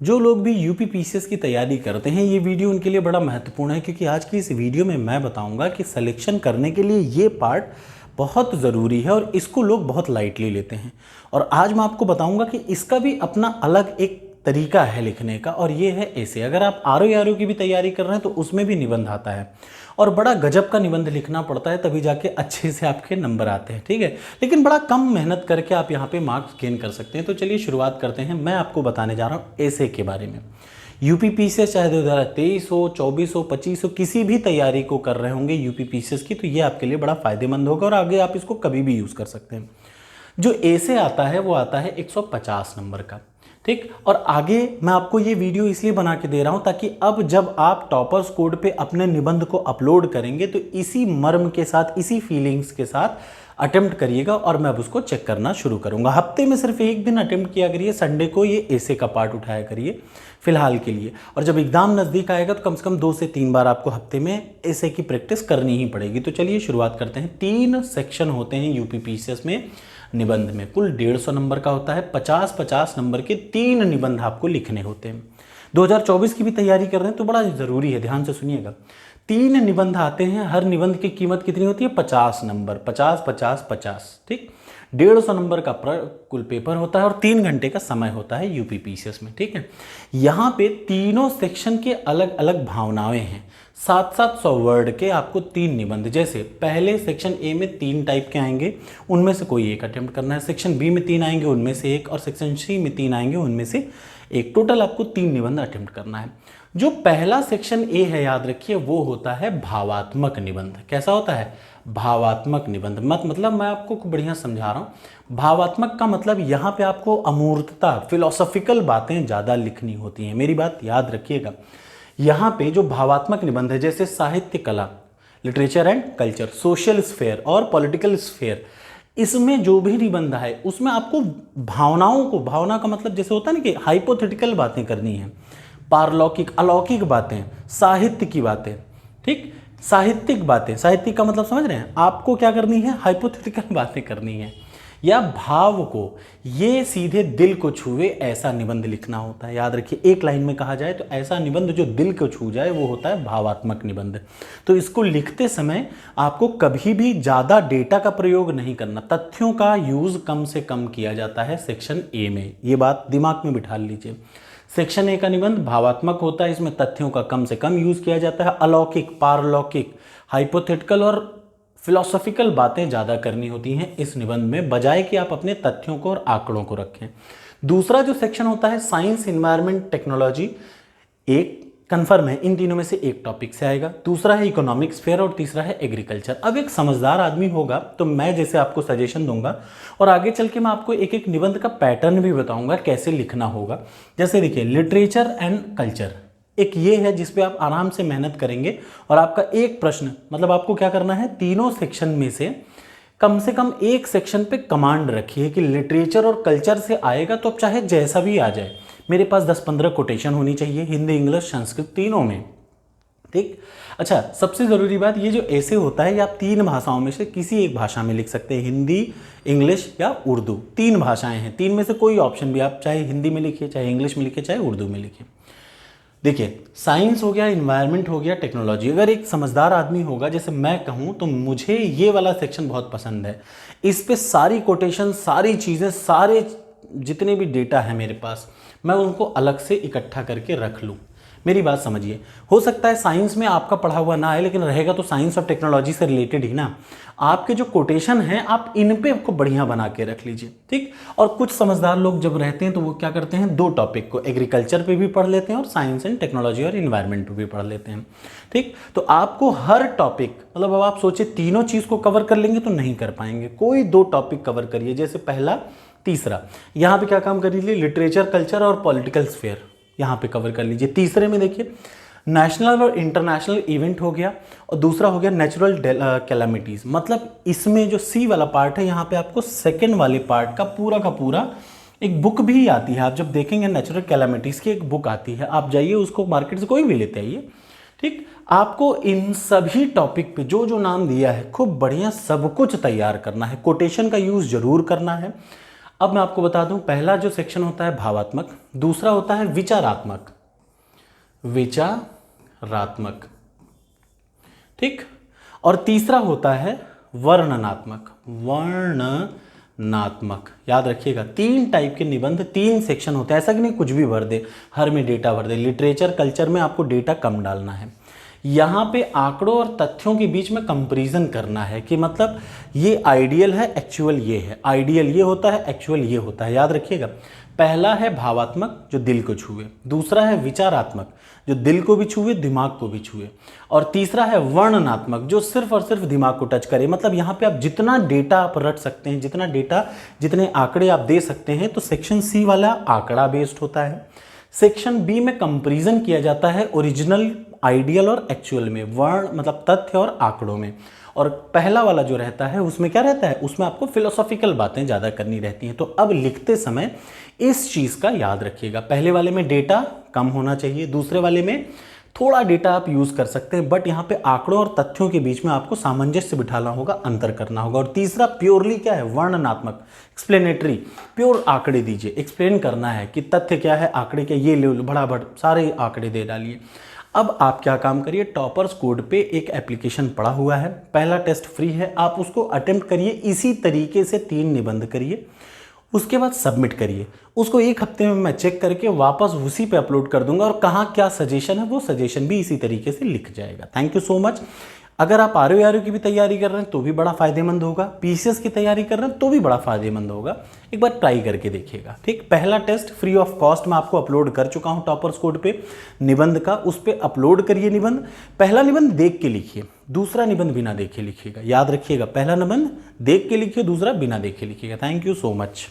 जो लोग भी यूपीपीसीएस की तैयारी करते हैं, ये वीडियो उनके लिए बड़ा महत्वपूर्ण है, क्योंकि आज की इस वीडियो में मैं बताऊंगा कि सिलेक्शन करने के लिए ये पार्ट बहुत ज़रूरी है और इसको लोग बहुत लाइटली लेते हैं। और आज मैं आपको बताऊंगा कि इसका भी अपना अलग एक तरीका है लिखने का, और ये है ऐसे। अगर आप आरओ की भी तैयारी कर रहे हैं तो उसमें भी निबंध आता है, और बड़ा गजब का निबंध लिखना पड़ता है, तभी जाके अच्छे से आपके नंबर आते हैं, ठीक है। लेकिन बड़ा कम मेहनत करके आप यहाँ पे मार्क्स गेन कर सकते हैं। तो चलिए शुरुआत करते हैं। मैं आपको बताने जा रहा हूँ ऐसे के बारे में। यूपीपीसीएस चाहे 2023 हो, 24 हो, 25 हो, किसी भी तैयारी को कर रहे होंगे यूपीपीसीएस की, तो ये आपके लिए बड़ा फायदेमंद होगा और आगे आप इसको कभी भी यूज़ कर सकते हैं। जो ऐसे आता है वो आता है 150 नंबर का, ठीक। और आगे मैं आपको ये वीडियो इसलिए बना के दे रहा हूं ताकि अब जब आप टॉपर्स कोड पे अपने निबंध को अपलोड करेंगे तो इसी मर्म के साथ, इसी फीलिंग्स के साथ अटेम्प्ट करिएगा, और मैं अब उसको चेक करना शुरू करूंगा। हफ्ते में सिर्फ एक दिन अटेम्प्ट किया करिए, संडे को ये ऐसे का पार्ट उठाया करिए फिलहाल के लिए। और जब एग्जाम नज़दीक आएगा तो कम से कम 2 से 3 बार आपको हफ्ते में ऐसे की प्रैक्टिस करनी ही पड़ेगी। तो चलिए शुरुआत करते हैं। 3 सेक्शन होते हैं यूपीपीसीएस में निबंध में, कुल 150 नंबर का होता है। 50-50 नंबर के 3 निबंध आपको लिखने होते हैं। 2024 की भी तैयारी कर रहे हैं तो बड़ा ज़रूरी है, ध्यान से सुनिएगा। 3 निबंध आते हैं, हर निबंध की कीमत कितनी होती है? 50 नंबर, 50 50 50, ठीक। 150 नंबर का कुल पेपर होता है और 3 घंटे का समय होता है यूपीपीसीएस में, ठीक है। यहाँ पे तीनों सेक्शन के अलग अलग भावनाएं हैं। 700 वर्ड के आपको 3 निबंध, जैसे पहले सेक्शन ए में 3 टाइप के आएंगे, उनमें से कोई एक अटेम्प्ट करना है। सेक्शन बी में 3 आएंगे, उनमें से एक, और सेक्शन सी में 3 आएंगे, उनमें से एक। टोटल आपको 3 निबंध अटेम्प्ट करना है। जो पहला सेक्शन ए है, याद रखिए, वो होता है भावात्मक निबंध। कैसा होता है? भावात्मक निबंध। मतलब मैं आपको बढ़िया समझा रहा हूँ। भावात्मक का मतलब यहाँ पे आपको अमूर्तता, फिलोसॉफिकल बातें ज़्यादा लिखनी होती हैं। मेरी बात याद रखिएगा। यहाँ पे जो भावात्मक निबंध है, जैसे साहित्य कला, literature and culture, social sphere और पॉलिटिकल स्फेयर, इसमें जो भी निबंध है उसमें आपको भावनाओं को, भावना का मतलब जैसे होता है ना कि हाइपोथेटिकल बातें करनी है, पारलौकिक अलौकिक बातें, साहित्य की बातें, ठीक, साहित्यिक बातें। साहित्यिक का मतलब समझ रहे हैं? आपको क्या करनी है? हाइपोथेटिकल बातें करनी है, या भाव को, ये सीधे दिल को छुए ऐसा निबंध लिखना होता है। याद रखिए, एक लाइन में कहा जाए तो ऐसा निबंध जो दिल को छू जाए वो होता है भावात्मक निबंध। तो इसको लिखते समय आपको कभी भी ज़्यादा डेटा का प्रयोग नहीं करना, तथ्यों का यूज़ कम से कम किया जाता है सेक्शन ए में। ये बात दिमाग में बिठा लीजिए। सेक्शन ए का निबंध भावात्मक होता है, इसमें तथ्यों का कम से कम यूज़ किया जाता है। अलौकिक, पारलौकिक, हाइपोथेटिकल और फिलोसॉफिकल बातें ज़्यादा करनी होती हैं इस निबंध में, बजाय कि आप अपने तथ्यों को और आंकड़ों को रखें। दूसरा जो सेक्शन होता है साइंस, इन्वायरमेंट, टेक्नोलॉजी, एक कंफर्म है इन तीनों में से एक टॉपिक से आएगा। दूसरा है इकोनॉमिक स्फेयर और तीसरा है एग्रीकल्चर। अब एक समझदार आदमी होगा तो मैं जैसे आपको सजेशन दूंगा और आगे चल के मैं आपको एक एक निबंध का पैटर्न भी बताऊंगा कैसे लिखना होगा। जैसे देखिए, लिटरेचर एंड कल्चर एक ये है जिस पे आप आराम से मेहनत करेंगे, और आपका एक प्रश्न, मतलब आपको क्या करना है, तीनों सेक्शन में से कम एक सेक्शन पे कमांड रखिए कि लिटरेचर और कल्चर से आएगा तो अब चाहे जैसा भी आ जाए, मेरे पास 10-15 कोटेशन होनी चाहिए, हिंदी, इंग्लिश, संस्कृत तीनों में, ठीक। अच्छा, सबसे ज़रूरी बात, ये जो ऐसे होता है ये आप 3 भाषाओं में से किसी एक भाषा में लिख सकते हैं, हिंदी, इंग्लिश या उर्दू। 3 भाषाएं हैं, 3 में से कोई ऑप्शन भी, आप चाहे हिंदी में लिखिए, चाहे इंग्लिश में लिखिए, चाहे उर्दू में लिखिए। देखिए, साइंस हो गया, इन्वायरमेंट हो गया, टेक्नोलॉजी, अगर एक समझदार आदमी होगा जैसे मैं कहूँ तो मुझे ये वाला सेक्शन बहुत पसंद है। इस पे सारी कोटेशन, सारी चीज़ें, सारे जितने भी डेटा है मेरे पास, मैं उनको अलग से इकट्ठा करके रख लूँ। मेरी बात समझिए। हो सकता है साइंस में आपका पढ़ा हुआ ना है, लेकिन रहेगा तो साइंस और टेक्नोलॉजी से रिलेटेड ही ना। आपके जो कोटेशन हैं आप इन पे आपको बढ़िया बना के रख लीजिए, ठीक। और कुछ समझदार लोग जब रहते हैं तो वो क्या करते हैं, 2 टॉपिक को एग्रीकल्चर पे भी पढ़ लेते हैं और साइंस एंड टेक्नोलॉजी और इन्वायरमेंट पे भी पढ़ लेते हैं, ठीक। तो आपको हर टॉपिक, मतलब अब आप सोचे तीनों चीज़ को कवर कर लेंगे तो नहीं कर पाएंगे, कोई 2 टॉपिक कवर करिए। जैसे पहला, तीसरा, यहाँ पे क्या काम कर लीजिए, लिटरेचर, कल्चर और पॉलिटिकल स्फेयर यहाँ पे कवर कर लीजिए। तीसरे में देखिए, नेशनल और इंटरनेशनल इवेंट हो गया, और दूसरा हो गया नेचुरल कैलामिटीज़। मतलब इसमें जो सी वाला पार्ट है, यहाँ पे आपको सेकेंड वाले पार्ट का पूरा एक बुक भी आती है। आप जब देखेंगे नेचुरल कैलामिटीज़ की एक बुक आती है, आप जाइए उसको मार्केट से कोई भी लेते आइए, ठीक। आपको इन सभी टॉपिक पे जो जो नाम दिया है खूब बढ़िया सब कुछ तैयार करना है, कोटेशन का यूज़ जरूर करना है। अब मैं आपको बता दूं, पहला जो सेक्शन होता है भावात्मक, दूसरा होता है विचारात्मक, विचारात्मक, ठीक, और तीसरा होता है वर्णनात्मक, वर्णनात्मक। याद रखिएगा 3 टाइप के निबंध, 3 सेक्शन होते हैं। ऐसा कि नहीं कुछ भी भर दे, हर में डेटा भर दे। लिटरेचर कल्चर में आपको डेटा कम डालना है। यहाँ पे आंकड़ों और तथ्यों के बीच में कंपैरिजन करना है कि मतलब ये आइडियल है, एक्चुअल ये है, आइडियल ये होता है, एक्चुअल ये होता है। याद रखिएगा, पहला है भावात्मक जो दिल को छुए, दूसरा है विचारात्मक जो दिल को भी छुए, दिमाग को भी छुए, और तीसरा है वर्णनात्मक जो सिर्फ और सिर्फ दिमाग को टच करे। मतलब यहाँ पे आप जितना डेटा आप रट सकते हैं, जितना डेटा, जितने आंकड़े आप दे सकते हैं। तो सेक्शन सी वाला आंकड़ा बेस्ड होता है। सेक्शन बी में कंपैरिजन किया जाता है ओरिजिनल, आइडियल और एक्चुअल में, वर्ण मतलब तथ्य और आंकड़ों में। और पहला वाला जो रहता है उसमें क्या रहता है, उसमें आपको फिलोसॉफिकल बातें ज़्यादा करनी रहती हैं। तो अब लिखते समय इस चीज़ का याद रखिएगा, पहले वाले में डेटा कम होना चाहिए, दूसरे वाले में थोड़ा डेटा आप यूज़ कर सकते हैं, बट यहाँ पे आंकड़ों और तथ्यों के बीच में आपको सामंजस्य बिठाना होगा, अंतर करना होगा। और तीसरा प्योरली क्या है, वर्णनात्मक, एक्सप्लेनेटरी, प्योर आंकड़े दीजिए, एक्सप्लेन करना है कि तथ्य क्या है, आंकड़े क्या, ये ले लो, बड़ा सारे आंकड़े दे डालिए। अब आप क्या काम करिए, टॉपर्स कोड पे एक एप्लीकेशन पड़ा हुआ है, पहला टेस्ट फ्री है, आप उसको अटेम्प्ट करिए, इसी तरीके से 3 निबंध करिए, उसके बाद सबमिट करिए। उसको 1 हफ्ते में मैं चेक करके वापस उसी पे अपलोड कर दूंगा, और कहाँ क्या सजेशन है वो सजेशन भी इसी तरीके से लिख जाएगा। Thank you so much. अगर आप आरओ की भी तैयारी कर रहे हैं तो भी बड़ा फायदेमंद होगा, पीसीएस की तैयारी कर रहे हैं तो भी बड़ा फायदेमंद होगा, एक बार ट्राई करके देखिएगा। ठीक, पहला टेस्ट फ्री ऑफ कॉस्ट मैं आपको अपलोड कर चुका हूं टॉपर्स कोड पे, निबंध का, उस पर अपलोड करिए निबंध। पहला निबंध देख के लिखिए, दूसरा निबंध बिना देखे लिखिएगा। याद रखिएगा, पहला निबंध देख के लिखिए, दूसरा बिना देखे लिखिएगा। Thank you so much.